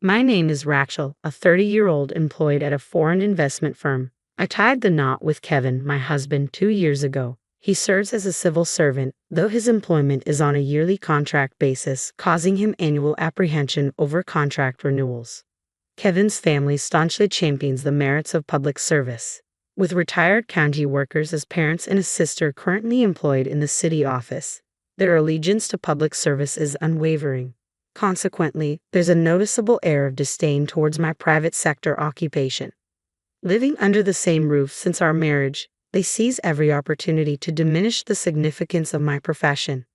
My name is Rachel, a 30-year-old employed at a foreign investment firm. I tied the knot with Kevin, my husband, 2 years ago. He serves as a civil servant, though his employment is on a yearly contract basis, causing him annual apprehension over contract renewals. Kevin's family staunchly champions the merits of public service. With retired county workers as parents and a sister currently employed in the city office, their allegiance to public service is unwavering. Consequently, there's a noticeable air of disdain towards my private sector occupation. Living under the same roof since our marriage, they seize every opportunity to diminish the significance of my profession.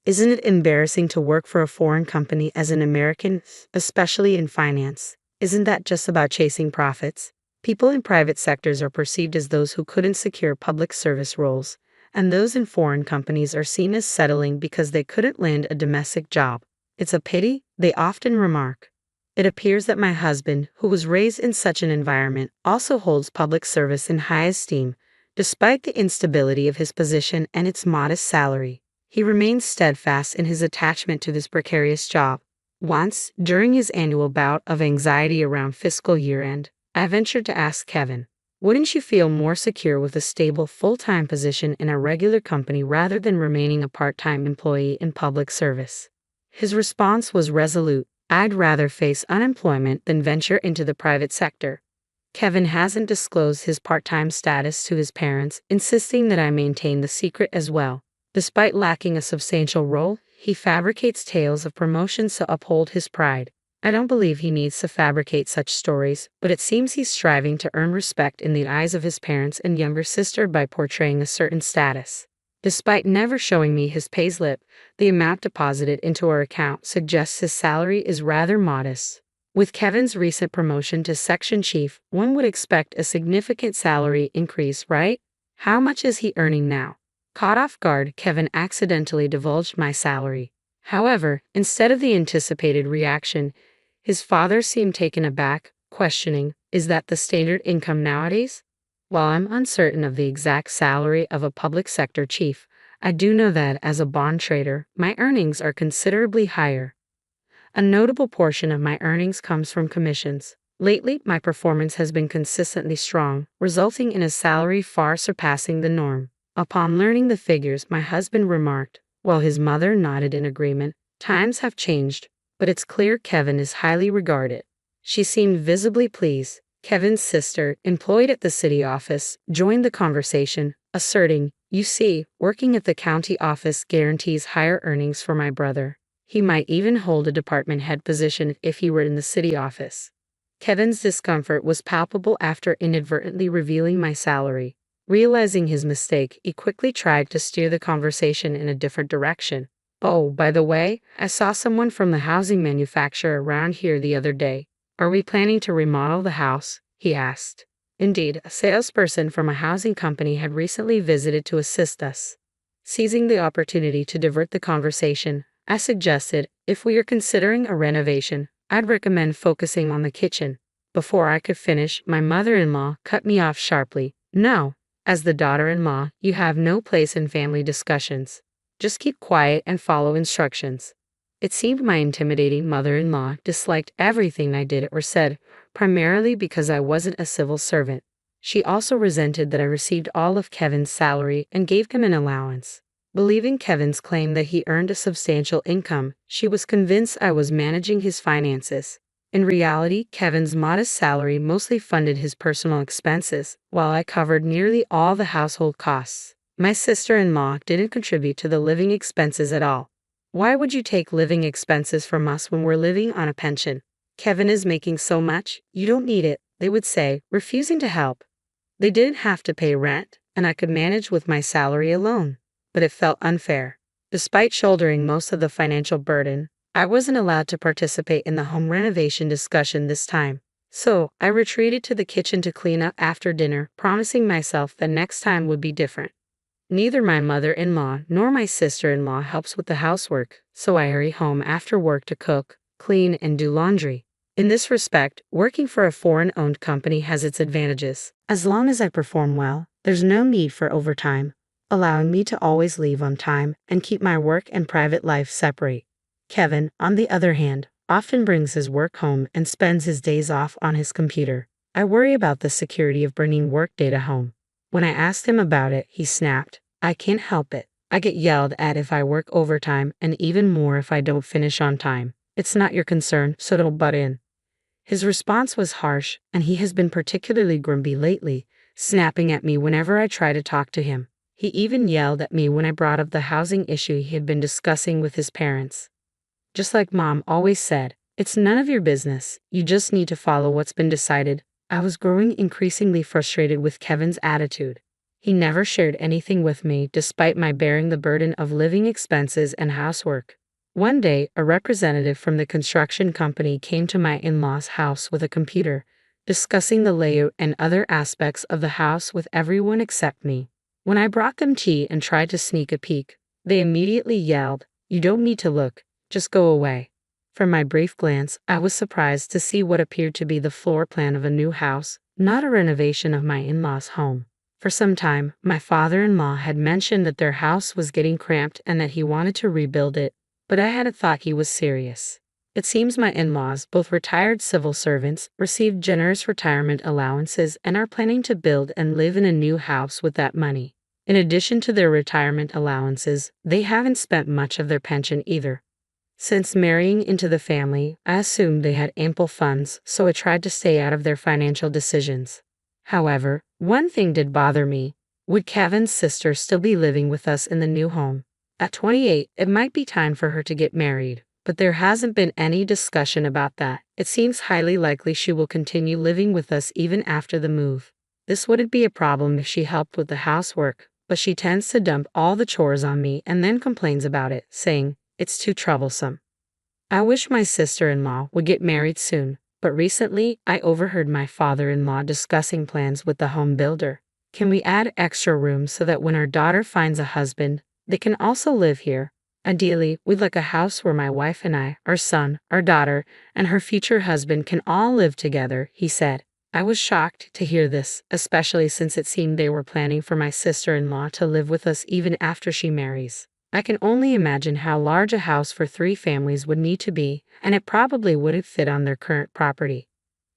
Isn't it embarrassing to work for a foreign company as an American, especially in finance? Isn't that just about chasing profits? People in private sectors are perceived as those who couldn't secure public service roles, and those in foreign companies are seen as settling because they couldn't land a domestic job. It's a pity, they often remark. It appears that my husband, who was raised in such an environment, also holds public service in high esteem, despite the instability of his position and its modest salary. He remains steadfast in his attachment to this precarious job. Once, during his annual bout of anxiety around fiscal year-end, I ventured to ask Kevin, "Wouldn't you feel more secure with a stable full-time position in a regular company rather than remaining a part-time employee in public service?" His response was resolute. "I'd rather face unemployment than venture into the private sector." Kevin hasn't disclosed his part-time status to his parents, insisting that I maintain the secret as well. Despite lacking a substantial role, he fabricates tales of promotions to uphold his pride. I don't believe he needs to fabricate such stories, but it seems he's striving to earn respect in the eyes of his parents and younger sister by portraying a certain status. Despite never showing me his payslip, the amount deposited into our account suggests his salary is rather modest. With Kevin's recent promotion to section chief, one would expect a significant salary increase, right? How much is he earning now? Caught off guard, Kevin accidentally divulged my salary. However, instead of the anticipated reaction, his father seemed taken aback, questioning, "Is that the standard income nowadays?" While I'm uncertain of the exact salary of a public sector chief, I do know that as a bond trader, my earnings are considerably higher. A notable portion of my earnings comes from commissions. Lately, my performance has been consistently strong, resulting in a salary far surpassing the norm. Upon learning the figures, my husband remarked, while his mother nodded in agreement, "Times have changed, but it's clear Kevin is highly regarded." She seemed visibly pleased. Kevin's sister, employed at the city office, joined the conversation, asserting, "You see, working at the county office guarantees higher earnings for my brother. He might even hold a department head position if he were in the city office." Kevin's discomfort was palpable after inadvertently revealing my salary. Realizing his mistake, he quickly tried to steer the conversation in a different direction. "Oh, by the way, I saw someone from the housing manufacturer around here the other day. Are we planning to remodel the house?" he asked. Indeed, a salesperson from a housing company had recently visited to assist us. Seizing the opportunity to divert the conversation, I suggested, "If we are considering a renovation, I'd recommend focusing on the kitchen." Before I could finish, my mother-in-law cut me off sharply. "No. As the daughter-in-law, you have no place in family discussions. Just keep quiet and follow instructions." It seemed my intimidating mother-in-law disliked everything I did or said, primarily because I wasn't a civil servant. She also resented that I received all of Kevin's salary and gave him an allowance. Believing Kevin's claim that he earned a substantial income, she was convinced I was managing his finances. In reality, Kevin's modest salary mostly funded his personal expenses, while I covered nearly all the household costs. My sister-in-law didn't contribute to the living expenses at all. "Why would you take living expenses from us when we're living on a pension? Kevin is making so much, you don't need it," they would say, refusing to help. They didn't have to pay rent, and I could manage with my salary alone. But it felt unfair. Despite shouldering most of the financial burden, I wasn't allowed to participate in the home renovation discussion this time. So, I retreated to the kitchen to clean up after dinner, promising myself that next time would be different. Neither my mother-in-law nor my sister-in-law helps with the housework, so I hurry home after work to cook, clean, and do laundry. In this respect, working for a foreign-owned company has its advantages. As long as I perform well, there's no need for overtime, allowing me to always leave on time and keep my work and private life separate. Kevin, on the other hand, often brings his work home and spends his days off on his computer. I worry about the security of bringing work data home. When I asked him about it, he snapped, "I can't help it. I get yelled at if I work overtime and even more if I don't finish on time. It's not your concern, so don't butt in." His response was harsh, and he has been particularly grumpy lately, snapping at me whenever I try to talk to him. He even yelled at me when I brought up the housing issue he had been discussing with his parents. Just like Mom always said, it's none of your business, you just need to follow what's been decided. I was growing increasingly frustrated with Kevin's attitude. He never shared anything with me despite my bearing the burden of living expenses and housework. One day, a representative from the construction company came to my in-laws' house with a computer, discussing the layout and other aspects of the house with everyone except me. When I brought them tea and tried to sneak a peek, they immediately yelled, "You don't need to look, just go away." From my brief glance, I was surprised to see what appeared to be the floor plan of a new house, not a renovation of my in-laws' home. For some time, my father-in-law had mentioned that their house was getting cramped and that he wanted to rebuild it, but I hadn't thought he was serious. It seems my in-laws, both retired civil servants, received generous retirement allowances and are planning to build and live in a new house with that money. In addition to their retirement allowances, they haven't spent much of their pension either. Since marrying into the family, I assumed they had ample funds, so I tried to stay out of their financial decisions. However, one thing did bother me. Would Kevin's sister still be living with us in the new home? At 28, it might be time for her to get married, but there hasn't been any discussion about that. It seems highly likely she will continue living with us even after the move. This wouldn't be a problem if she helped with the housework, but she tends to dump all the chores on me and then complains about it, saying, "It's too troublesome." I wish my sister-in-law would get married soon, but recently I overheard my father-in-law discussing plans with the home builder. Can we add extra rooms so that when our daughter finds a husband, they can also live here? Ideally, we'd like a house where my wife and I, our son, our daughter, and her future husband can all live together, he said. I was shocked to hear this, especially since it seemed they were planning for my sister-in-law to live with us even after she marries. I can only imagine how large a house for 3 families would need to be, and it probably wouldn't fit on their current property.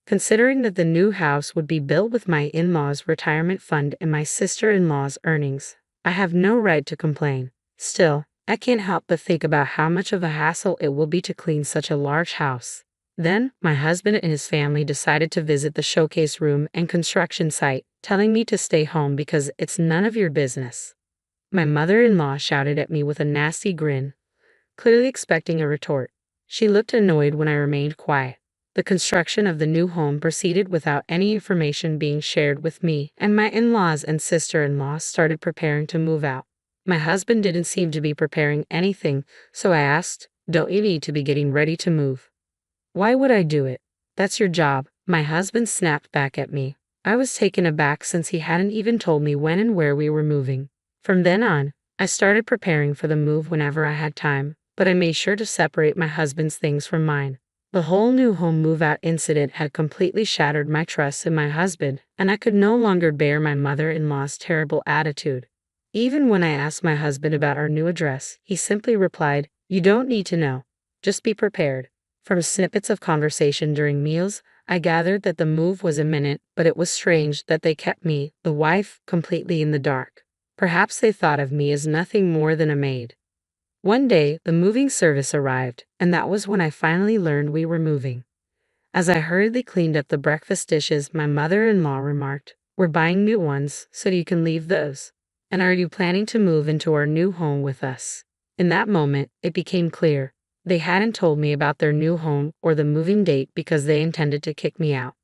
Considering that the new house would be built with my in-laws' retirement fund and my sister-in-law's earnings, I have no right to complain. Still, I can't help but think about how much of a hassle it will be to clean such a large house. Then, my husband and his family decided to visit the showcase room and construction site, telling me to stay home because it's none of your business. My mother-in-law shouted at me with a nasty grin, clearly expecting a retort. She looked annoyed when I remained quiet. The construction of the new home proceeded without any information being shared with me, and my in-laws and sister-in-law started preparing to move out. My husband didn't seem to be preparing anything, so I asked, "Don't you need to be getting ready to move?" "Why would I do it? That's your job," my husband snapped back at me. I was taken aback since he hadn't even told me when and where we were moving. From then on, I started preparing for the move whenever I had time, but I made sure to separate my husband's things from mine. The whole new home move-out incident had completely shattered my trust in my husband, and I could no longer bear my mother-in-law's terrible attitude. Even when I asked my husband about our new address, he simply replied, "You don't need to know. Just be prepared." From snippets of conversation during meals, I gathered that the move was imminent, but it was strange that they kept me, the wife, completely in the dark. Perhaps they thought of me as nothing more than a maid. One day, the moving service arrived, and that was when I finally learned we were moving. As I hurriedly cleaned up the breakfast dishes, my mother-in-law remarked, "We're buying new ones, so you can leave those. And are you planning to move into our new home with us?" In that moment, it became clear. They hadn't told me about their new home or the moving date because they intended to kick me out.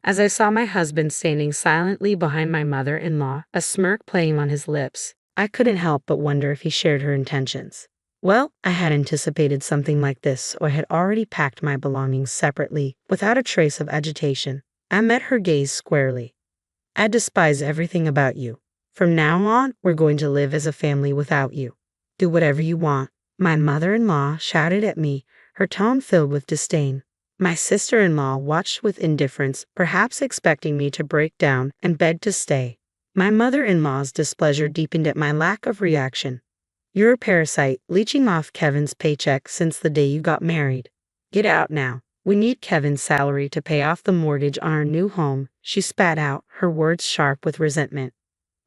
As I saw my husband standing silently behind my mother-in-law, a smirk playing on his lips, I couldn't help but wonder if he shared her intentions. Well, I had anticipated something like this, so I had already packed my belongings separately, without a trace of agitation. I met her gaze squarely. "I despise everything about you. From now on, we're going to live as a family without you. Do whatever you want." My mother-in-law shouted at me, her tone filled with disdain. My sister-in-law watched with indifference, perhaps expecting me to break down and beg to stay. My mother-in-law's displeasure deepened at my lack of reaction. "You're a parasite, leeching off Kevin's paycheck since the day you got married. Get out now. We need Kevin's salary to pay off the mortgage on our new home, she spat out, her words sharp with resentment.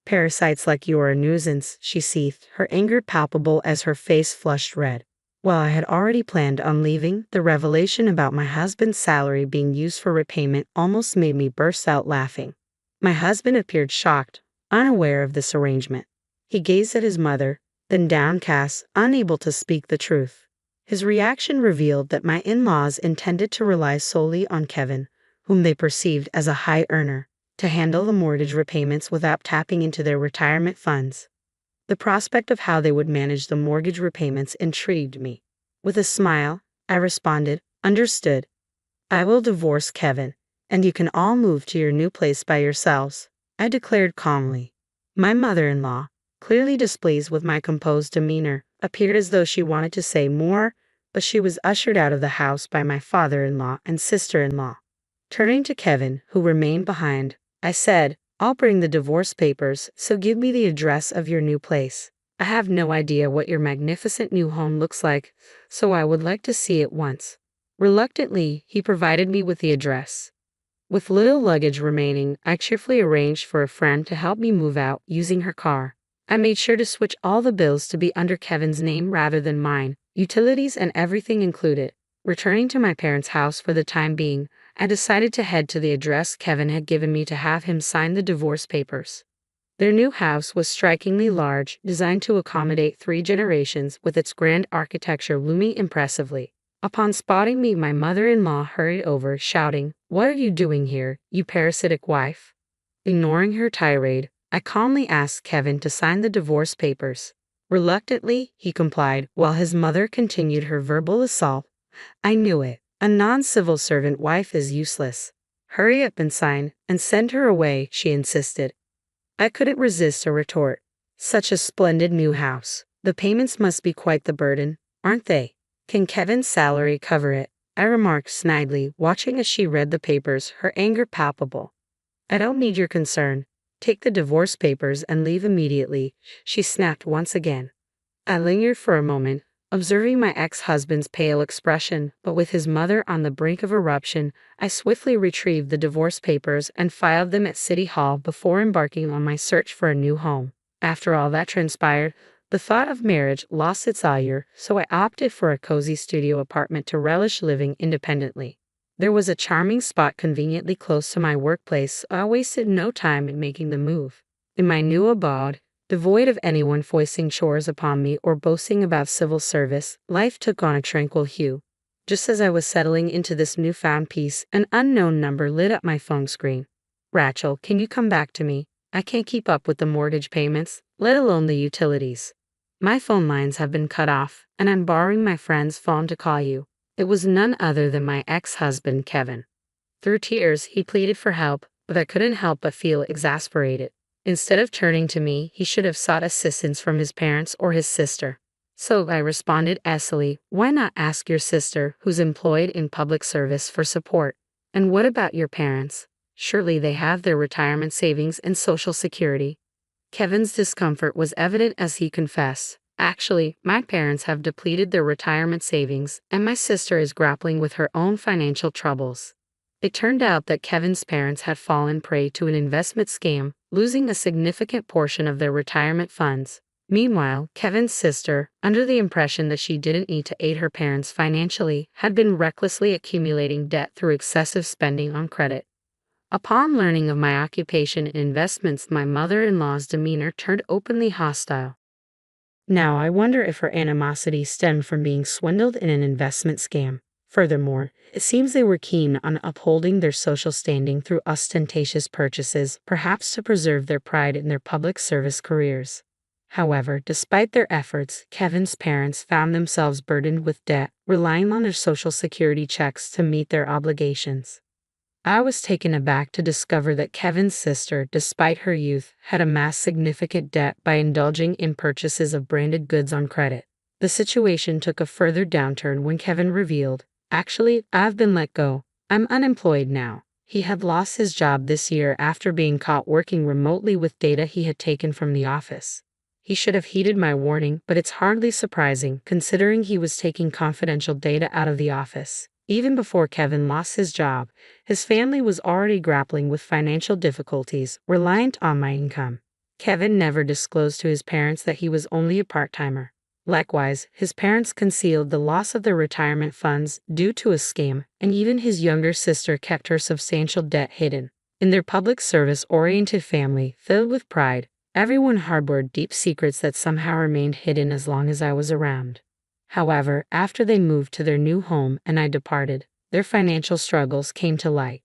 Parasites like you are a nuisance, she seethed, her anger palpable as her face flushed red. While I had already planned on leaving, the revelation about my husband's salary being used for repayment almost made me burst out laughing. My husband appeared shocked, unaware of this arrangement. He gazed at his mother, then downcast, unable to speak the truth. His reaction revealed that my in-laws intended to rely solely on Kevin, whom they perceived as a high earner, to handle the mortgage repayments without tapping into their retirement funds. The prospect of how they would manage the mortgage repayments intrigued me. With a smile, I responded, "Understood. I will divorce Kevin, and you can all move to your new place by yourselves," I declared calmly. My mother-in-law, clearly displeased with my composed demeanor, appeared as though she wanted to say more, but she was ushered out of the house by my father-in-law and sister-in-law. Turning to Kevin, who remained behind, I said, "I'll bring the divorce papers, so give me the address of your new place. I have no idea what your magnificent new home looks like, so I would like to see it once." Reluctantly, he provided me with the address. With little luggage remaining, I cheerfully arranged for a friend to help me move out using her car. I made sure to switch all the bills to be under Kevin's name rather than mine, utilities and everything included. Returning to my parents' house for the time being, I decided to head to the address Kevin had given me to have him sign the divorce papers. Their new house was strikingly large, designed to accommodate 3 generations, with its grand architecture looming impressively. Upon spotting me, my mother-in-law hurried over, shouting, "What are you doing here, you parasitic wife?" Ignoring her tirade, I calmly asked Kevin to sign the divorce papers. Reluctantly, he complied, while his mother continued her verbal assault. "I knew it. A non-civil servant wife is useless. Hurry up and sign, and send her away," she insisted. I couldn't resist a retort. "Such a splendid new house. The payments must be quite the burden, aren't they? Can Kevin's salary cover it?" I remarked snidely, watching as she read the papers, her anger palpable. "I don't need your concern. Take the divorce papers and leave immediately," she snapped once again. I lingered for a moment, observing my ex-husband's pale expression, but with his mother on the brink of eruption, I swiftly retrieved the divorce papers and filed them at City Hall before embarking on my search for a new home. After all that transpired, the thought of marriage lost its allure, so I opted for a cozy studio apartment to relish living independently. There was a charming spot conveniently close to my workplace, so I wasted no time in making the move. In my new abode, devoid of anyone foisting chores upon me or boasting about civil service, life took on a tranquil hue. Just as I was settling into this newfound peace, an unknown number lit up my phone screen. "Rachel, can you come back to me? I can't keep up with the mortgage payments, let alone the utilities. My phone lines have been cut off, and I'm borrowing my friend's phone to call you." It was none other than my ex-husband, Kevin. Through tears, he pleaded for help, but I couldn't help but feel exasperated. Instead of turning to me, he should have sought assistance from his parents or his sister. So I responded acidly, "Why not ask your sister, who's employed in public service, for support? And what about your parents? Surely they have their retirement savings and Social Security." Kevin's discomfort was evident as he confessed, "Actually, my parents have depleted their retirement savings, and my sister is grappling with her own financial troubles." It turned out that Kevin's parents had fallen prey to an investment scam, losing a significant portion of their retirement funds. Meanwhile, Kevin's sister, under the impression that she didn't need to aid her parents financially, had been recklessly accumulating debt through excessive spending on credit. Upon learning of my occupation in investments, my mother-in-law's demeanor turned openly hostile. Now I wonder if her animosity stemmed from being swindled in an investment scam. Furthermore, it seems they were keen on upholding their social standing through ostentatious purchases, perhaps to preserve their pride in their public service careers. However, despite their efforts, Kevin's parents found themselves burdened with debt, relying on their Social Security checks to meet their obligations. I was taken aback to discover that Kevin's sister, despite her youth, had amassed significant debt by indulging in purchases of branded goods on credit. The situation took a further downturn when Kevin revealed, "Actually, I've been let go. I'm unemployed now." He had lost his job this year after being caught working remotely with data he had taken from the office. He should have heeded my warning, but it's hardly surprising considering he was taking confidential data out of the office. Even before Kevin lost his job, his family was already grappling with financial difficulties, reliant on my income. Kevin never disclosed to his parents that he was only a part-timer. Likewise, his parents concealed the loss of their retirement funds due to a scam, and even his younger sister kept her substantial debt hidden. In their public service-oriented family, filled with pride, everyone harbored deep secrets that somehow remained hidden as long as I was around. However, after they moved to their new home and I departed, their financial struggles came to light.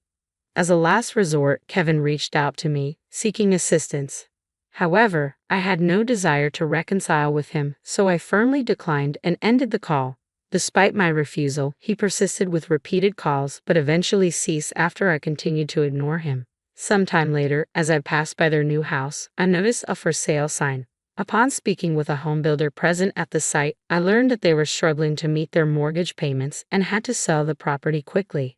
As a last resort, Kevin reached out to me, seeking assistance. However, I had no desire to reconcile with him, so I firmly declined and ended the call. Despite my refusal, he persisted with repeated calls but eventually ceased after I continued to ignore him. Sometime later, as I passed by their new house, I noticed a for sale sign. Upon speaking with a home builder present at the site, I learned that they were struggling to meet their mortgage payments and had to sell the property quickly.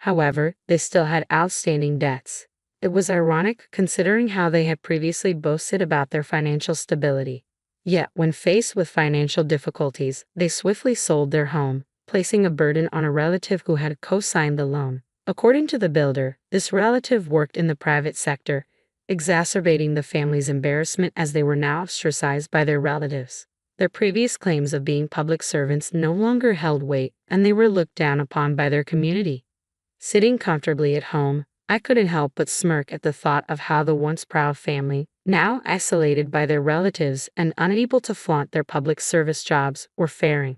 However, they still had outstanding debts. It was ironic considering how they had previously boasted about their financial stability. Yet, when faced with financial difficulties, they swiftly sold their home, placing a burden on a relative who had co-signed the loan. According to the builder, this relative worked in the private sector, exacerbating the family's embarrassment as they were now ostracized by their relatives. Their previous claims of being public servants no longer held weight, and they were looked down upon by their community. Sitting comfortably at home, I couldn't help but smirk at the thought of how the once proud family, now isolated by their relatives and unable to flaunt their public service jobs, were faring.